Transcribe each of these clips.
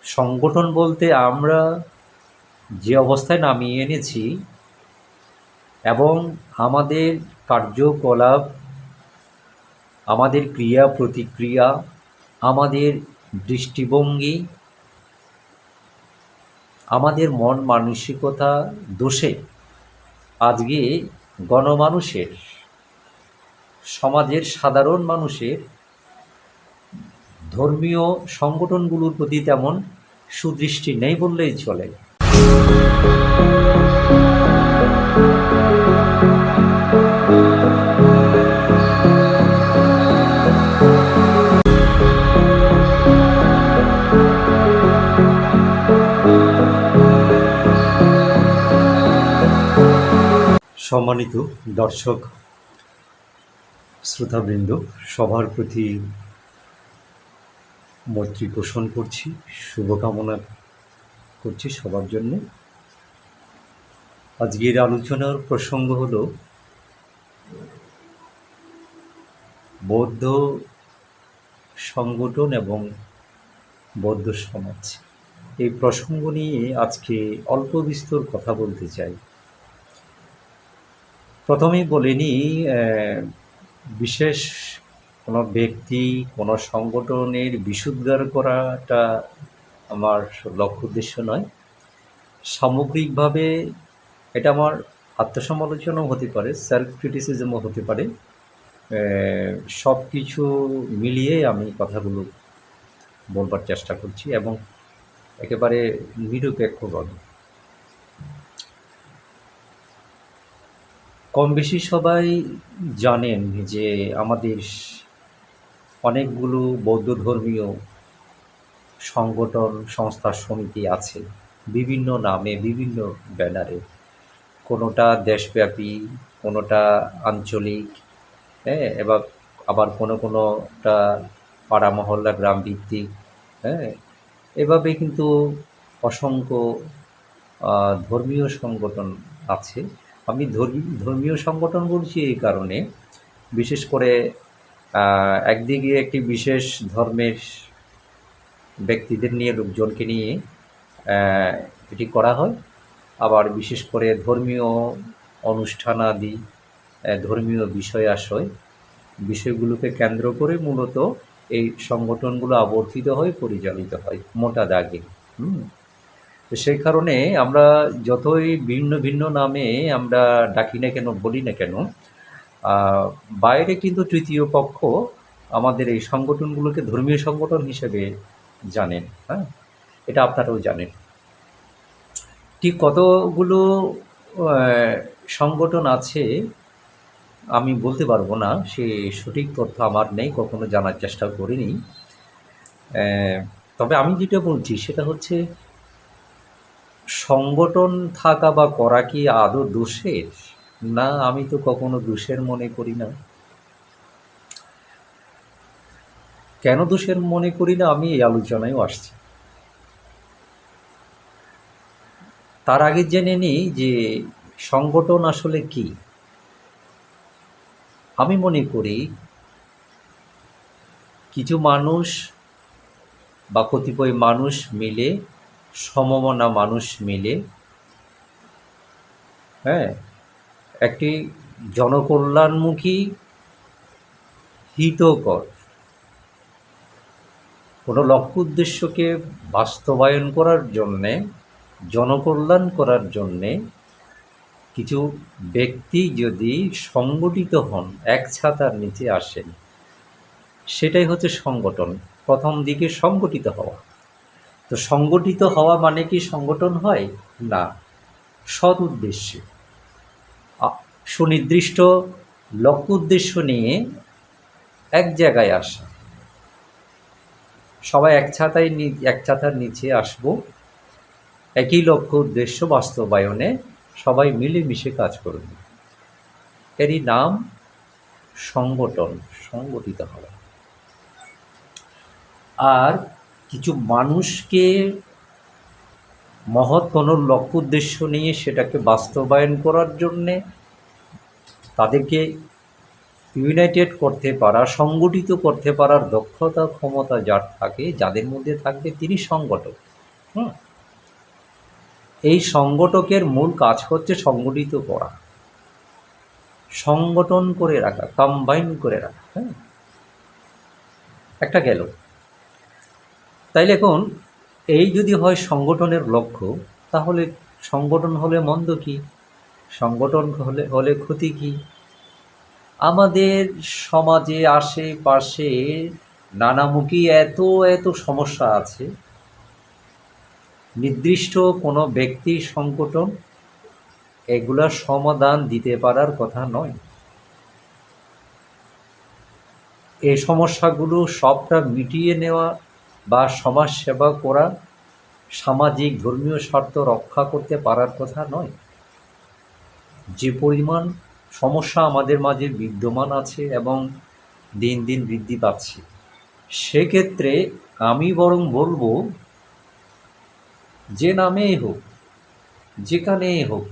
সংগঠন বলতে আমরা যে অবস্থায় নামিয়ে এনেছি এবং আমাদের কার্যকলাপ, আমাদের ক্রিয়া প্রতিক্রিয়া, আমাদের দৃষ্টিভঙ্গি, আমাদের মন মানসিকতা দোষে আজকে গণমানুষের, সমাজের সাধারণ মানুষের ধর্মীয় সংগঠনগুলোর প্রতি তেমন সুদৃষ্টি নেই বললেই চলে। সম্মানিত দর্শক শ্রোতাবৃন্দ, সবার প্রতি মৈত্রী পোষণ করছি, শুভকামনা করছি সবার জন্য। আজকের আলোচনার প্রসঙ্গ হল বৌদ্ধ সংগঠন এবং বৌদ্ধ সমাজ। এই প্রসঙ্গ নিয়ে আজকে অল্প বিস্তর কথা বলতে চাই। প্রথমেই বলে নিই, বিশেষ কোনো ব্যক্তি, কোনো সংগঠনের বিশুদ্ধার করাটা আমার লক্ষ্য উদ্দেশ্য নয়। সামগ্রিকভাবে এটা আমার আত্মসমালোচনাও হতে পারে, সেলফ ক্রিটিসিজমও হতে পারে। সব কিছু মিলিয়ে আমি কথাগুলো বলবার চেষ্টা করছি এবং একেবারে নিরপেক্ষভাবে। কম বেশি সবাই জানেন যে আমাদের অনেকগুলো বৌদ্ধ ধর্মীয় সংগঠন, সংস্থা, সমিতি আছে বিভিন্ন নামে, বিভিন্ন ব্যানারে। কোনোটা দেশব্যাপী, কোনোটা আঞ্চলিক, এবার আবার কোনোটা পাড়া মহল্লা গ্রাম ভিত্তিক। এভাবে কিন্তু অসংখ্য ধর্মীয় সংগঠন আছে। আমি ধর্মীয় সংগঠন বলছি এই কারণে, বিশেষ করে একদিকে একটি বিশেষ ধর্মের ব্যক্তিদের নিয়ে, লোকজনকে নিয়ে এটি করা হয়। আবার বিশেষ করে ধর্মীয় অনুষ্ঠানাদি, ধর্মীয় বিষয়াশয়, বিষয়গুলোকে কেন্দ্র করে মূলত এই সংগঠনগুলো আবর্তিত হয়, পরিচালিত হয় মোটা দাগে। তো সেই কারণে আমরা যতই ভিন্ন ভিন্ন নামে আমরা ডাকি না কেন, বলি না কেন, বাইরে কিন্তু তৃতীয় পক্ষ আমাদের এই সংগঠনগুলোকে ধর্মীয় সংগঠন হিসেবে জানেন। এটা আপনারাও জানেন। ঠিক কতগুলো সংগঠন আছে আমি বলতে পারবো না, সে সঠিক তথ্য আমার নেই, কখনো জানার চেষ্টা করিনি। তবে আমি যেটা বলছি সেটা হচ্ছে, সংগঠন থাকা বা করা কি আদৌ দোষের? না, আমি তো কখনো দোষের মনে করি না। কেন দোষের মনে করি না আমি এই আলোচনায়ও আসছি। তার আগে জেনে নিই যে সংগঠন আসলে কি। আমি মনে করি কিছু মানুষ বা কতিপয় মানুষ মিলে, সমমনা মানুষ মিলে একটি জনকল্যাণমুখী, হিতকর কোনো লক্ষ্য উদ্দেশ্যকে বাস্তবায়ন করার জন্যে, জনকল্যাণ করার জন্যে কিছু ব্যক্তি যদি সংগঠিত হন, এক ছাতার নিচে আসেন, সেটাই হচ্ছে সংগঠন। প্রথম দিকে সংগঠিত হওয়া। তো সংগঠিত হওয়া মানে কি সংগঠন হয়? না, সৎ উদ্দেশ্যে, সুনির্দিষ্ট লক্ষ্য উদ্দেশ্য নিয়ে এক জায়গায় আসা। সবাই এক ছাতার নিচে আসবো, একই লক্ষ্য উদ্দেশ্য বাস্তবায়নে সবাই মিলেমিশে কাজ করবে, এরই নাম সংগঠন, সংগঠিত হওয়া। আর কিছু মানুষকে মহৎ কোনো লক্ষ্য উদ্দেশ্য নিয়ে সেটাকে বাস্তবায়ন করার জন্যে তাদেরকে ইউনাইটেড করতে পারা, সংগঠিত করতে পারার দক্ষতা, ক্ষমতা যার থাকে, যাদের মধ্যে থাকবে, তিনি সংগঠক। হুম, এই সংগঠকের মূল কাজ হচ্ছে সংগঠিত করা, সংগঠন করে রাখা, কম্বাইন করে রাখা। হ্যাঁ, একটা গেল। তাইলে এখন এই যদি হয় সংগঠনের লক্ষ্য, তাহলে সংগঠন হলে মন্দ কি, সংগঠন হলে হলে ক্ষতি কি? আমাদের সমাজে আশেপাশে নানামুখী এত এত সমস্যা আছে, নির্দিষ্ট কোনো ব্যক্তির সংগঠন এগুলার সমাধান দিতে পারার কথা নয়। এই সমস্যাগুলো সবটা মিটিয়ে নেওয়া বা সমাজ সেবা করা, সামাজিক ধর্মীয় স্বার্থ রক্ষা করতে পারার কথা নয়। যে পরিমাণ সমস্যা আমাদের মাঝে বিদ্যমান আছে এবং দিন দিন বৃদ্ধি পাচ্ছে, সেক্ষেত্রে আমি বরং বলবো, যে নামেই হোক, যেখানেই হোক,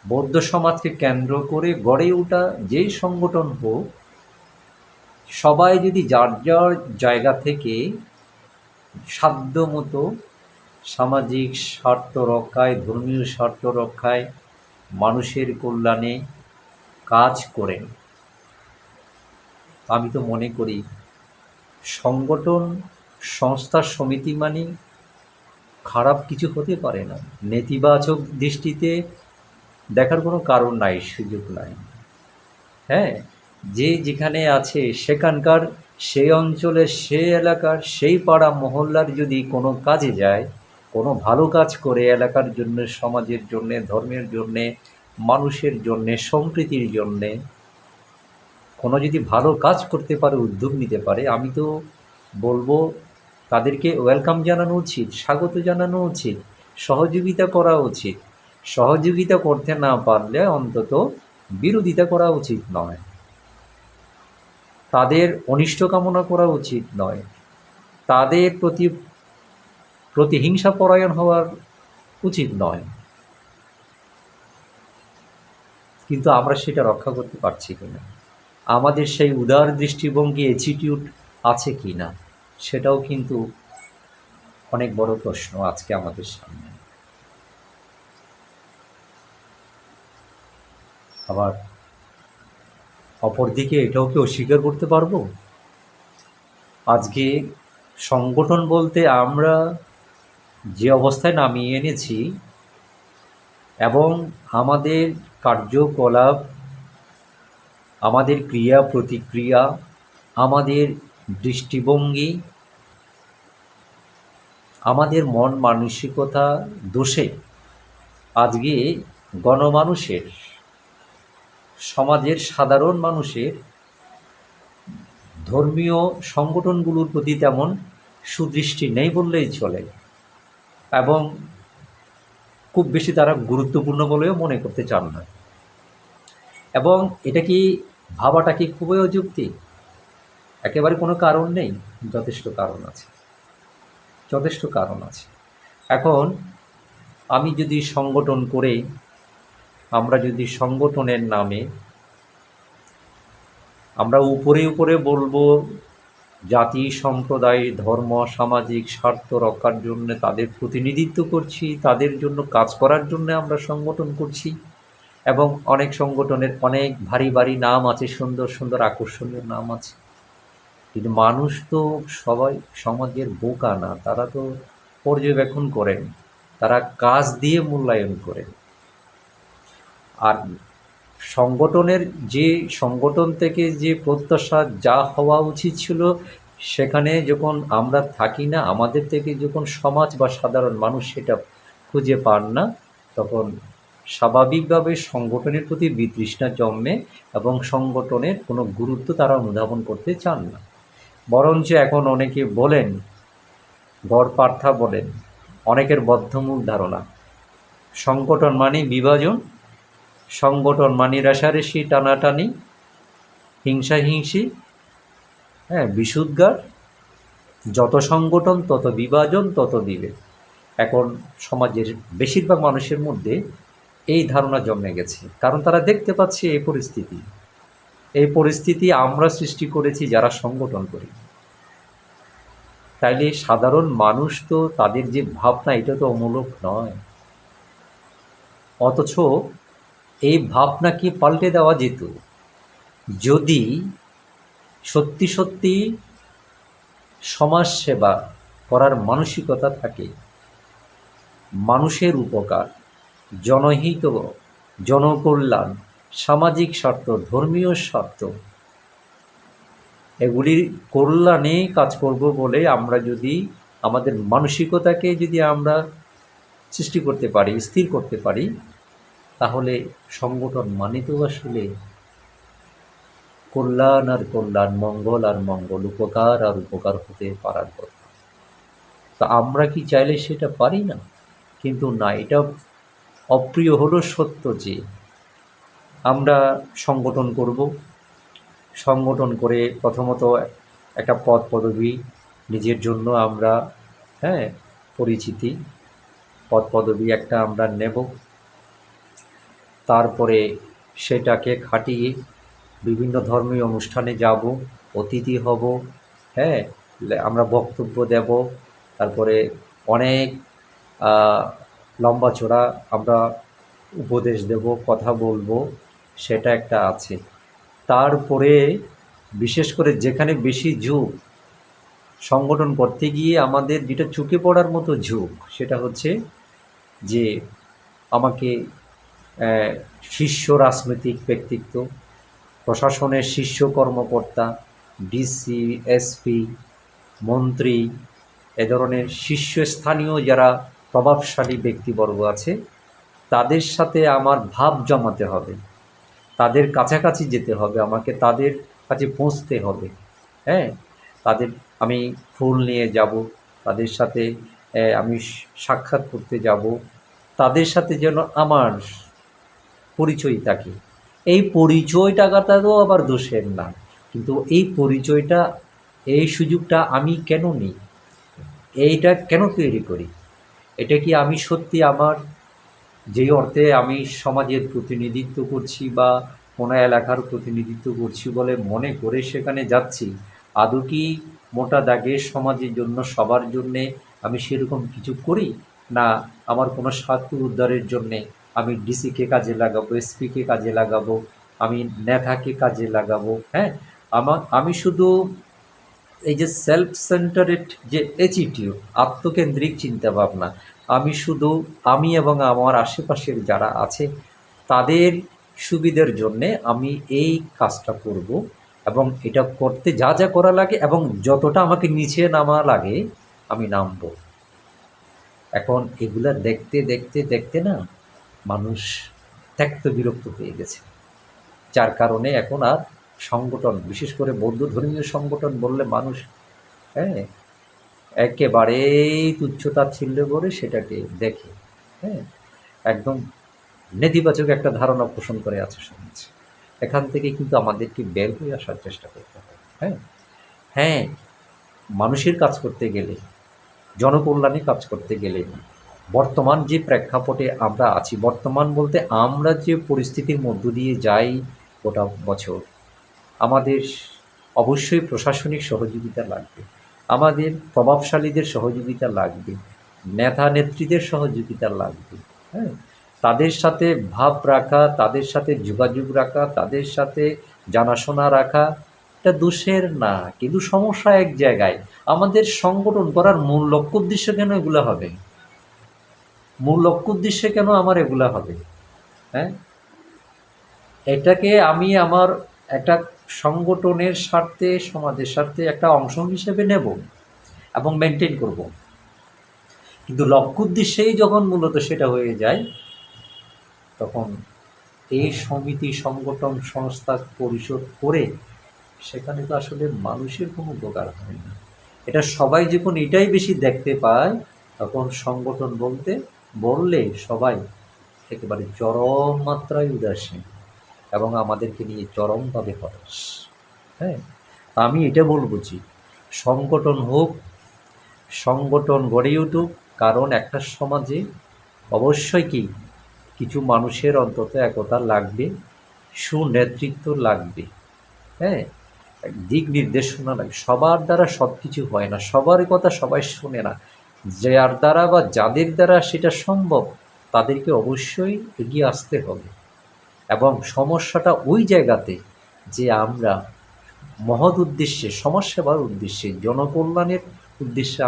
বৌদ্ধ সমাজকে কেন্দ্র করে গড়ে ওঠা যেই সংগঠন হোক, সবাই যদি যার যার জায়গা থেকে সাধ্যমতো সামাজিক স্বার্থ রক্ষায়, ধর্মীয় স্বার্থ রক্ষায়, মানুষের কল্যাণে কাজ করেন, আমি তো মনে করি সংগঠন, সংস্থার সমিতি মানে খারাপ কিছু হতে পারে না। নেতিবাচক দৃষ্টিতে দেখার কোনো কারণ নাই, সুযোগ নাই। হ্যাঁ, যে যেখানে আছে সেখানকার, সেই অঞ্চলের, সেই এলাকার, সেই পাড়া মহল্লার যদি কোনো কাজে যায়, কোনো ভালো কাজ করে এলাকার জন্য, সমাজের জন্যে, ধর্মের জন্যে, মানুষের জন্যে, সম্প্রীতির জন্যে কোনো যদি ভালো কাজ করতে পারে, উদ্যোগ নিতে পারে, আমি তো বলবো তাদেরকে ওয়েলকাম জানানো উচিত, স্বাগত জানানো উচিত, সহযোগিতা করা উচিত। সহযোগিতা করতে না পারলে অন্তত বিরোধিতা করা উচিত নয়, তাদের অনিষ্ট কামনা করা উচিত নয়, তাদের প্রতিহিংসা পরায়ণ হওয়ার উচিত নয়। কিন্তু আমরা সেটা রক্ষা করতে পারছি কিনা, আমাদের সেই উদার দৃষ্টিভঙ্গি, অ্যাটিটিউড আছে কি না, সেটাও কিন্তু অনেক বড় প্রশ্ন আজকে আমাদের সামনে। আবার অপরদিকে এটাও কি অস্বীকার করতে পারবো, আজকে সংগঠন বলতে আমরা যে অবস্থায় নামিয়ে এনেছি এবং আমাদের কার্যকলাপ, আমাদের ক্রিয়া প্রতিক্রিয়া, আমাদের দৃষ্টিভঙ্গি, আমাদের মন মানসিকতা দোষে আজকে গণমানুষের, সমাজের সাধারণ মানুষের ধর্মীয় সংগঠনগুলোর প্রতি তেমন সুদৃষ্টি নেই বললেই চলে, এবং খুব বেশি তারা গুরুত্বপূর্ণ বলেও মনে করতে চান না। এবং এটা কি ভাবাটা কি খুবই অযৌক্তিক? একেবারে কোনো কারণ নেই, যথেষ্ট কারণ আছে, যথেষ্ট কারণ আছে। এখন আমি যদি সংগঠন করে, আমরা যদি সংগঠনের নামে আমরা উপরে উপরে বলবো জাতি, সম্প্রদায়, ধর্ম, সামাজিক স্বার্থ রক্ষার জন্য তাদের প্রতিনিধিত্ব করছি, তাদের জন্য কাজ করার জন্য আমরা সংগঠন করছি, এবং অনেক সংগঠনের অনেক ভারী ভারী নাম আছে, সুন্দর সুন্দর আকর্ষণীয় নাম আছে, কিন্তু মানুষ তো সবাই সমাজের বোকা না, তারা তো পর্যবেক্ষণ করেন, তারা কাজ দিয়ে মূল্যায়ন করেন। আর সংগঠনের যে সংগঠন থেকে যে প্রত্যাশা যা হওয়া উচিত ছিল, সেখানে যখন আমরা থাকি না, আমাদের থেকে যখন সমাজ বা সাধারণ মানুষ সেটা খুঁজে পান না, তখন স্বাভাবিকভাবে সংগঠনের প্রতি বিতৃষ্ণা জন্মে এবং সংগঠনের কোনো গুরুত্ব তারা অনুধাবন করতে চান না। বরঞ্চ এখন অনেকে বলেন, গড়পার্থা বলেন, অনেকের বদ্ধমূল ধারণা সংগঠন মানে বিভাজন, সংগঠন মানে রেষারেষি, টানাটানি, হিংসাহিংসি, হ্যাঁ, বিশুদ্ধার, যত সংগঠন তত বিভাজন, তত বিভেদ। এখন সমাজের বেশিরভাগ মানুষের মধ্যে এই ধারণা জন্মে গেছে, কারণ তারা দেখতে পাচ্ছে এই পরিস্থিতি আমরা সৃষ্টি করেছি যারা সংগঠন করি। তাইলে সাধারণ মানুষ তো তাদের যে ভাবনা এটা তো অমূলক নয়, অথচ এই ভাবনাকে পাল্টে দেওয়া যেত যদি সত্যি সত্যি সমাজসেবা করার মানসিকতা থাকে। মানুষের উপকার, জনহিত, জনকল্যাণ, সামাজিক স্বার্থ, ধর্মীয় স্বার্থ, এগুলির কল্যাণে কাজ করব বলে আমরা যদি আমাদের মানসিকতাকে যদি আমরা সৃষ্টি করতে পারি, স্থির করতে পারি, তাহলে সংগঠন মানে তো আসলে কল্যাণ আর কল্যাণ, মঙ্গল আর মঙ্গল, উপকার আর উপকার হতে পারার কথা। তা আমরা কি চাইলে সেটা পারি না? কিন্তু না, এটা অপ্রিয় হলো সত্য যে আমরা সংগঠন করব, সংগঠন করে প্রথমত একটা পদ পদবি নিজের জন্য আমরা, হ্যাঁ, পরিচিতি, পদ পদবি একটা আমরা নেব। তারপরে সেটাকে খাটিয়ে বিভিন্ন ধর্মীয় অনুষ্ঠানে যাব, অতিথি হব, হ্যাঁ, আমরা বক্তব্য দেব, তারপরে অনেক লম্বা চড়া আমরা উপদেশ দেব, কথা বলবো, সেটা একটা আছে। তারপরে বিশেষ করে যেখানে বেশি ঝোঁক সংগঠন করতে গিয়ে আমাদের যেটা চোখে পড়ার মতো ঝোঁক, সেটা হচ্ছে যে আমাকে শীর্ষ রাজনৈতিক ব্যক্তিত্ব, প্রশাসনের শীর্ষ কর্মকর্তা, ডিসি, এসপি, মন্ত্রী, এ ধরনের শীর্ষস্থানীয় যারা প্রভাবশালী ব্যক্তিবর্গ আছে, তাদের সাথে আমার ভাব জমাতে হবে, তাদের কাছাকাছি যেতে হবে, আমাকে তাদের কাছে পৌঁছতে হবে, হ্যাঁ, তাদের আমি ফুল নিয়ে যাব, তাদের সাথে আমি সাক্ষাৎ করতে যাব, তাদের সাথে যেন আমার পরিচয় থাকে। এই পরিচয় টাকাটা তো আবার দোষের না, কিন্তু এই পরিচয়টা, এই সুযোগটা আমি কেন নিই, এইটা কেন তৈরি করি? এটা কি আমি সত্যি আমার যেই অর্থে আমি সমাজের প্রতিনিধিত্ব করছি বা কোনো এলাকার প্রতিনিধিত্ব করছি বলে মনে করে সেখানে যাচ্ছি, আদৌ কি মোটা দাগে সমাজের জন্য, সবার জন্যে আমি সেরকম কিছু করি? না আমার কোনো স্বার্থ উদ্ধারের জন্যে আমি ডিসিকে কাজে লাগাবো, এসপিকে কাজে লাগাবো, আমি নেতাকে কাজে লাগাবো, হ্যাঁ, আমি শুধু এই যে সেলফ সেন্টারেড যে অ্যাটিটিউড, আত্মকেন্দ্রিক চিন্তাভাবনা, আমি শুধু আমি এবং আমার আশেপাশের যারা আছে তাদের সুবিধার জন্যে আমি এই কাজটা করব, এবং এটা করতে যা যা করা লাগে এবং যতটা আমাকে নিচে নামা লাগে আমি নামব। এখন এগুলা দেখতে দেখতে দেখতে না মানুষ ত্যক্ত বিরক্ত হয়ে গেছে, যার কারণে এখন আর সংগঠন, বিশেষ করে বৌদ্ধ ধর্মীয় সংগঠন বললে মানুষ, হ্যাঁ, একেবারেই তুচ্ছতাচ্ছিল্য করে সেটাকে দেখে, হ্যাঁ, একদম নেতিবাচক একটা ধারণা পোষণ করে আছে সমাজ। এখান থেকে কিন্তু আমাদেরকে বের হয়ে আসার চেষ্টা করতে হবে। হ্যাঁ, হ্যাঁ, মানুষের কাজ করতে গেলে, জনকল্যাণে কাজ করতে গেলে বর্তমান যে প্রেক্ষাপটে আমরা আছি, বর্তমান বলতে আমরা যে পরিস্থিতির মধ্য দিয়ে যাই গোটা বছর, আমাদের অবশ্যই প্রশাসনিক সহযোগিতা লাগবে, আমাদের প্রভাবশালীদের সহযোগিতা লাগবে, নেতা নেত্রীদের সহযোগিতা লাগবে, হ্যাঁ, তাদের সাথে ভাব রাখা, তাদের সাথে যোগাযোগ রাখা, তাদের সাথে জানাশোনা রাখা, এটা দোষের না। কিন্তু সমস্যা এক জায়গায়, আমাদের সংগঠন করার মূল লক্ষ্য উদ্দেশ্য কেন এগুলো হবে? মূল লক্ষ্য উদ্দেশ্যে কেন আমার এগুলা হবে? হ্যাঁ, এটাকে আমি আমার একটা সংগঠনের স্বার্থে, সমাজের স্বার্থে একটা অংশ হিসেবে নেব এবং মেনটেন করব। কিন্তু লক্ষ্য উদ্দেশ্যেই যখন মূলত সেটা হয়ে যায়, তখন এই সমিতি, সংগঠন, সংস্থা, পরিষদ করে সেখানে তো আসলে মানুষের কোনো উপকার হয় না। এটা সবাই যখন এটাই বেশি দেখতে পায়, তখন সংগঠন বললে সবাই একেবারে চরম মাত্রায় উদাসীন এবং আমাদেরকে নিয়ে চরমভাবে হতাশ। হ্যাঁ, আমি এটা বলবো যে সংগঠন হোক, সংগঠন গড়ে উঠুক, কারণ একটা সমাজে অবশ্যই কিছু মানুষের অন্তত একতা লাগবে, সুনেতৃত্ব লাগবে, হ্যাঁ, দিক নির্দেশনা লাগে। সবার দ্বারা সব কিছু হয় না, সবার কথা সবাই শোনে না। যার দ্বারা বা যাদের দ্বারা সেটা সম্ভব তাদেরকে অবশ্যই এগিয়ে আসতে হবে। এবং সমস্যাটা ওই জায়গাতে যে আমরা মহৎ উদ্দেশ্যে, সমাজসেবার উদ্দেশ্যে, জনকল্যাণের উদ্দেশ্যে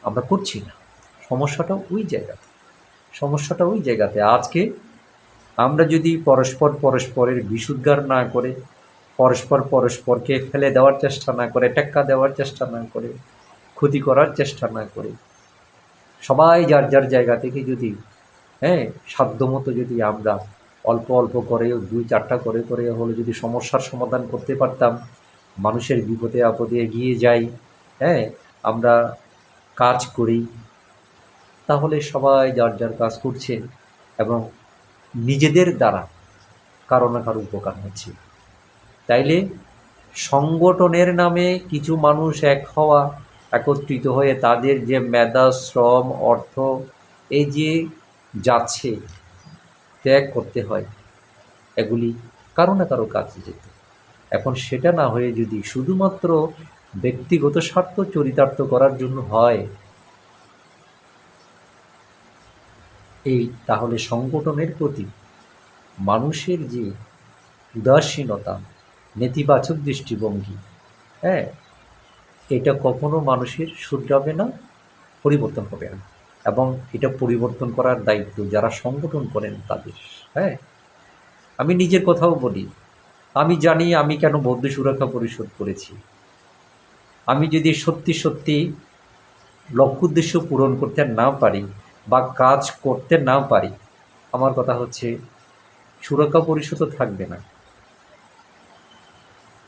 আমরা করছি না। সমস্যাটা ওই জায়গাতে, সমস্যাটা ওই জায়গাতে। আজকে আমরা যদি পরস্পরের বিষুদ্গার না করে, পরস্পরকে ফেলে দেওয়ার চেষ্টা না করে, টেক্কা দেওয়ার চেষ্টা না করে, ক্ষতি করার চেষ্টা না করে, সবাই যার যার জায়গা থেকে যদি সাধ্যমতো যদি আমরা অল্প অল্প করে 2-4টা করে করে হলে যদি সমস্যার সমাধান করতে পারতাম, মানুষের বিপদে আপদে এগিয়ে যাই, আমরা কাজ করি, তাহলে সবাই যার যার কাজ করছে এবং নিজেদের দ্বারা কারো না কারো উপকার হচ্ছে। তাইলে সংগঠনের নামে কিছু মানুষ একত্রিত হয়ে তাদের যে মেধা, শ্রম, অর্থ এই যে যাচ্ছে ত্যাগ করতে হয়, এগুলি কারো না কারো কাজে যেত। এখন সেটা না হয়ে যদি শুধুমাত্র ব্যক্তিগত স্বার্থ চরিতার্থ করার জন্য হয়, তাহলে সংগঠনের প্রতি মানুষের যে উদাসীনতা, নেতিবাচক দৃষ্টিভঙ্গি, এটা কখনো মানুষের শুধরাবে না, পরিবর্তন হবে না। এবং এটা পরিবর্তন করার দায়িত্ব যারা সংগঠন করেন তাদের। আমি নিজের কথাও বলি, আমি জানি আমি কেন বৌদ্ধ সুরক্ষা পরিষদ করেছি। আমি যদি সত্যি সত্যি লক্ষ্য উদ্দেশ্য পূরণ করতে না পারি বা কাজ করতে না পারি, আমার কথা হচ্ছে সুরক্ষা পরিষদও থাকবে না।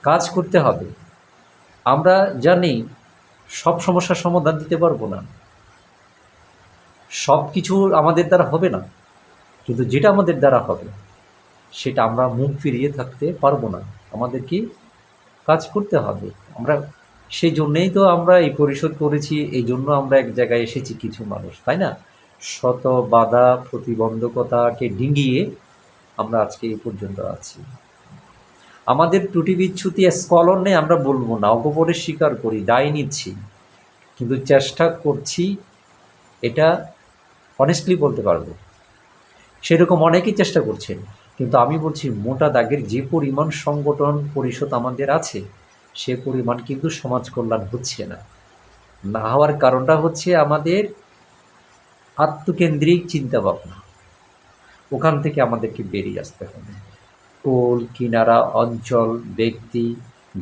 কাজ করতে হবে। আমরা জানি সব সমস্যার সমাধান দিতে পারবো না, সব কিছু আমাদের দ্বারা হবে না, কিন্তু যেটা আমাদের দ্বারা হবে সেটা আমরা মুখ ফিরিয়ে থাকতে পারবো না। আমাদেরকে কাজ করতে হবে। আমরা সেই জন্যেই তো আমরা এই পরিষদ করেছি, এই জন্য আমরা এক জায়গায় এসেছি কিছু মানুষ, তাই না? শত বাধা প্রতিবন্ধকতাকে ডিঙিয়ে আমরা আজকে এই পর্যন্ত আছি। আমাদের ত্রুটি বিচ্যুতি স্কলন নেই আমরা বলবো না, অগপরে স্বীকার করি, দায় নিচ্ছি, কিন্তু চেষ্টা করছি, এটা অনেস্টলি বলতে পারবো। সেরকম অনেকেই চেষ্টা করছেন, কিন্তু আমি বলছি মোটা দাগের যে পরিমাণ সংগঠন পরিষদ আমাদের আছে সে পরিমাণ কিন্তু সমাজ কল্যাণ হচ্ছে না। না হওয়ার কারণটা হচ্ছে আমাদের আত্মকেন্দ্রিক চিন্তাভাবনা। ওখান থেকে আমাদেরকে বেরিয়ে আসতে হবে। কোল কিনারা অঞ্চল, ব্যক্তি,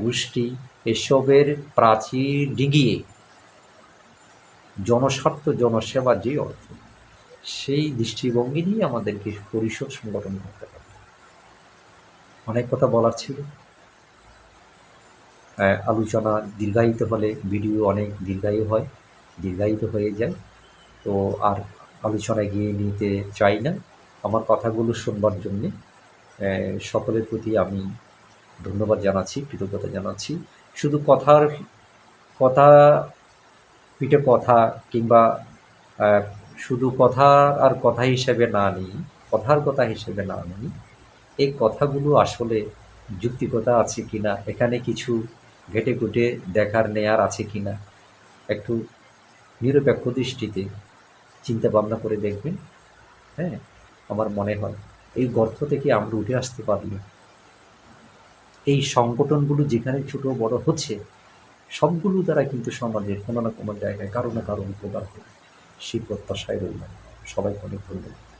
গোষ্ঠী এসবের প্রাচীর ডিঙিয়ে জনস্বার্থ, জনসেবা যে অর্থ, সেই দৃষ্টিভঙ্গি নিয়ে আমাদেরকে পরিষদ সংগঠন করতে হবে। অনেক কথা বলার ছিল, আলোচনা দীর্ঘায়িত হলে ভিডিও অনেক দীর্ঘায়িত হয়ে যায়, তো আর আলোচনায় গিয়ে নিতে চাই না। আমার কথাগুলো শুনবার জন্যে সকলের প্রতি আমি ধন্যবাদ জানাচ্ছি, কৃতজ্ঞতা জানাচ্ছি। শুধু কথা পিঠে কথা কিংবা শুধু কথা আর কথা হিসেবে না নিই, কথার কথা হিসেবে না নিই, এই কথাগুলো আসলে যুক্তিকতা আছে কি না, এখানে কিছু ঘেটে ঘুটে দেখার নেয়ার আছে কি না, একটু নিরপেক্ষ দৃষ্টিতে চিন্তা ভাবনা করে দেখবেন। আমার মনে হয় এই গর্ত থেকে আমরা উঠে আসতে পারলে এই সংগঠনগুলো যেখানে ছোট বড় হচ্ছে সবগুলো দ্বারা কিন্তু সমাজের কোনো না কোনো জায়গায় কারো না কারো উপকার হবে, সেই প্রত্যাশায় রইলাম। সবাইকে অনেক ধন্যবাদ।